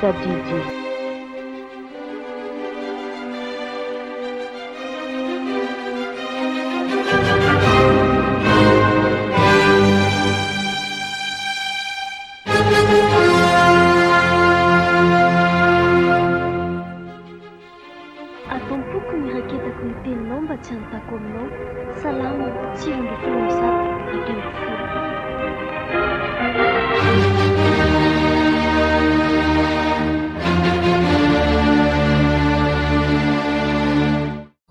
sadidi. Atompoko ny raketako ny teninao mba tsy hanontako aminao. Salama tsirondro tolozato ateo folo.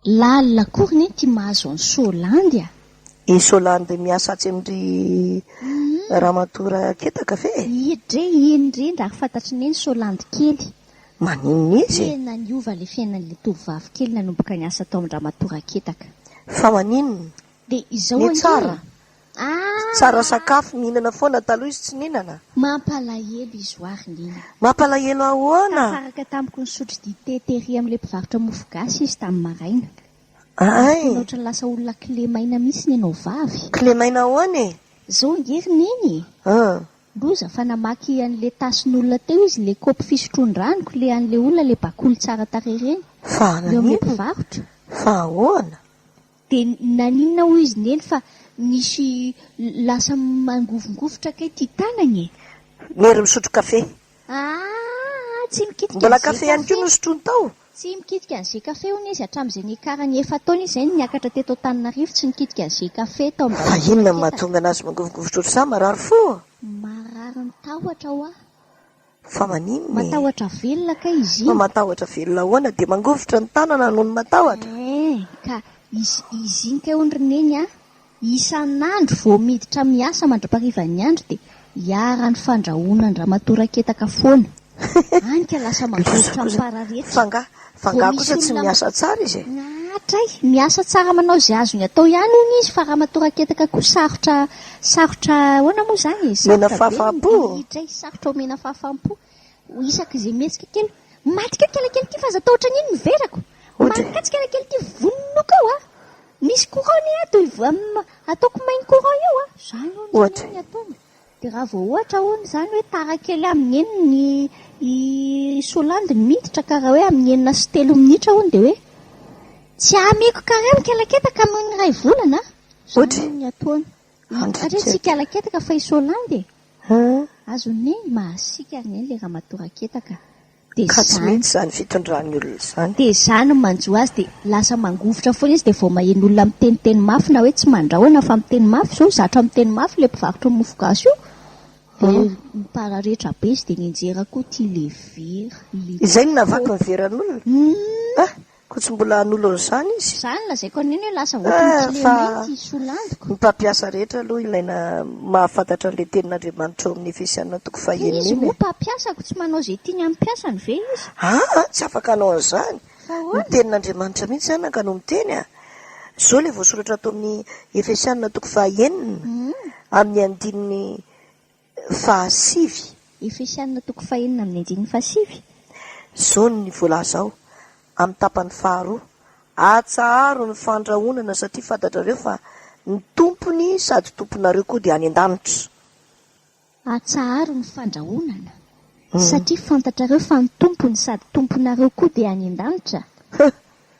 Lalina akory ty mahazo any Solandy a? I Solandy miasa atsy amindry Ramatora ketaka fe? Indrindra ary fantatry neny Solandy kely. Maninona izy? Tena niova le fiainan'le tovovavy kely nanomboka niasa tao amin'ny Ramatora ketaka. Fa maninona? De izao Ny tsara. Tsara Ah, sakafo mihinana foana taloha izy tsy nihinana. mampalahelo izy oary neny. Mampalahelo ahoana? Tafaraka tamiko ny sotro dite tery amin'le mpivarotra mofo gasy izy tamin'ny maraina. Ay, Oatra lasa olona kile maina mihitsy ny anao vavy. Clémaina ahoana e? Zao ngery neny. Loza fa namaky an'le tasin'olona teo izy le kaopy fisotroan-dranoko le an'le olona le bakoly tsara tarehy reny. Fa Eo amin'le nanino? mpivarotra. Fa ahoana? De naninona ho izy neny fa nisy lasa mangovingovotra kay ty tanany e. Mery misotro kafe. Tsy mikitika Mbola an'izay kafe ihany koa no sotrony tao? Tsy mikitika an'izay kafe hono izy hatramin'izay niakarany efa taona izy zay niakatra teto Antananarivo tsy nikitika an'izay kafe tao Fa inona no mahatonga anazy mangovingovotra ohatr'izany marary fo? marary ny tahotra ho a. Fa maninona e? Matahotra velona ka izy Fa iny. matahotra velona ahoana dia mangovotra ny tanana noho ny matahotra. Ka izy iny ka ondry neny a, isan'andro vao miditra miasa mandraparivan'ny andro de hiara ny fandrahoana ny Ramatora ketaka foana. Any ka lasa mangovotra amin'ny pararehetra. Fanga kosa tsy miasa tsara izy e. Tray, miasa tsara manao izay azony atao ihany hono izy fa Ramatora ketaka koa sarotra ahoana moa zany e? Mena fahafaham-po. Tray, sarotra omena fahafaham-po. Isaky izay metsika kely. Maty kely kelakely ty fa aza atao ohatran'iny miverako. Ohatra. Maty katsy kelakely ty vononoko ao a. Misy courant ato ataoko main courant eo a. Zany Ohatra. hono ataony. De raha vao ohatra hono zany hoe tara kely amin'ny eniny i Solandy miditra ka raha hoe amin'ny enina sy 3 minitra hono de hoe tsy ameko karany kelaketaka amin'ny ray volana. Ohatra. Zany ataony. Andro Ary tsy kelaketaka fa i Solandy. Hã? Azony mahasika ny le Ramatora ketaka. De Ka tsy zany. mety zany fitondran'ny olona izany. De zany manjo azy de lasa mangovotra foana izy de vao maheno olona miteniteny mafy na hoe tsy mandrahoana fa miteny mafy zao zatra miteny mafy le mpivarotra mofo gasy io. De mipararehetra be izy de nianjera koa ty le vera. Izay no navaky ny veran'olona. Koa tsy mbola hanolo an'izany izy. Zany lazaiko an'iny hoe lasa ohatran'ny tsy fa- le ty Solandiko. Ny mpampiasa rehetra aloha ilaina mahafantatra an'ilay tenin'Andriamanitra ao amin'ny efesianina toko Izy fahaenina moa iny. mpampiasako tsy manao zay tiany amin'ny mpiasany ve izy? Tsy afaka hanao an'izany. Fa Ny ahoana? tenin'Andriamanitra mihitsy zany ka no miteny a. Zao ilay voasoratra atao amin'ny efesianina toko fahaenina amin'ny andininy fahasivy. Efesianina toko fahaenina amin'ny andininy fahasivy. Zao ny voalaza ao amin'ny tapany faharoa. Atsaharo ny fandrahonana satria fantatrareo fa ny tompony sady tomponareo koa dia any an-danitra. Atsaharo ny fandrahonana. Satria fantatrareo fa ny tompony sady tomponareo koa dia any an-danitra.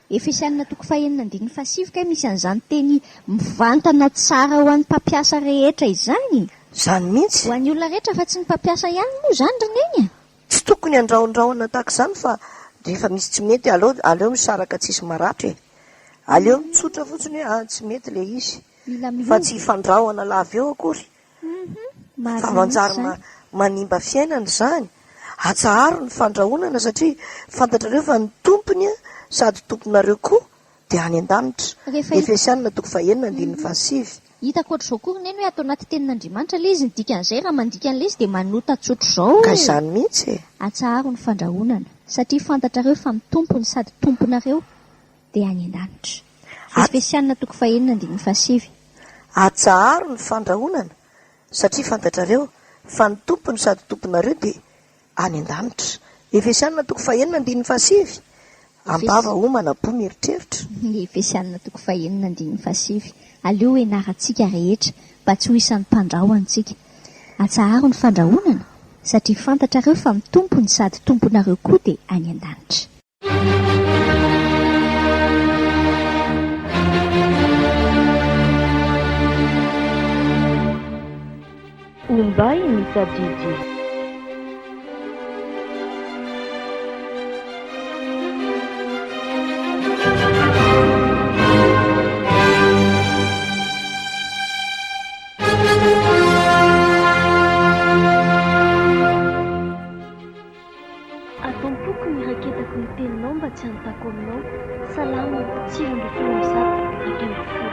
Efesianina toko fahaenina andininy fahasivy ka misy an'izany teny mivantana tsara ho an'ny mpampiasa rehetra izany. Zany mihitsy. Ho an'ny olona rehetra fa tsy ny mpampiasa ihany moa zany reneny. Tsy tokony handrahondrahona tahaka izany fa rehefa misy tsy mety aleo misaraka tsisy maratra e. Aleo mitsotra fotsiny hoe tsy mety le izy. Fa tsy fandrahona lava eo akory. Fa manjary manimba fiainana izany. Atsaharo ny fandrahonana satria fantatrareo fa ny tompony sady tomponareo koa dia any an-danitra. Efesianina toko fahaenina andininy fahasivy. Hitako ohatr'izao koa neny hoe atao anaty tenin'Andriamanitra ilay izy ny dikan'izay raha mandika an'ilay izy dia manota tsotro izao. Ka izany mihitsy e. Atsaharo ny fandrahonana satria fantatrareo fa ny tompony sady tomponareo dia any an-danitra. Efesianina toko fahaenina andininy fahasivy. Atsaharo ny fandrahonana satria fantatrareo fa ny tompony sady tomponareo dia any an-danitra. Efesianina toko fahaenina andininy fahasivy. Ambava homana po mieritreritra. Efesianina toko fahaenina andininy fahasivy. Aleo ianarantsika rehetra mba tsy ho isan'ny mpandrahoantsika. Atsaharo ny fandrahonana satria fantatrareo fa ny tompony sady tomponareo koa dia any an-danitra. Ombay misadidi. Atompoko miraketako ny teninao mba tsy hanotako aminao. Salama, 9 ambin'ny folo ny zato, 20 ambin'ny folo.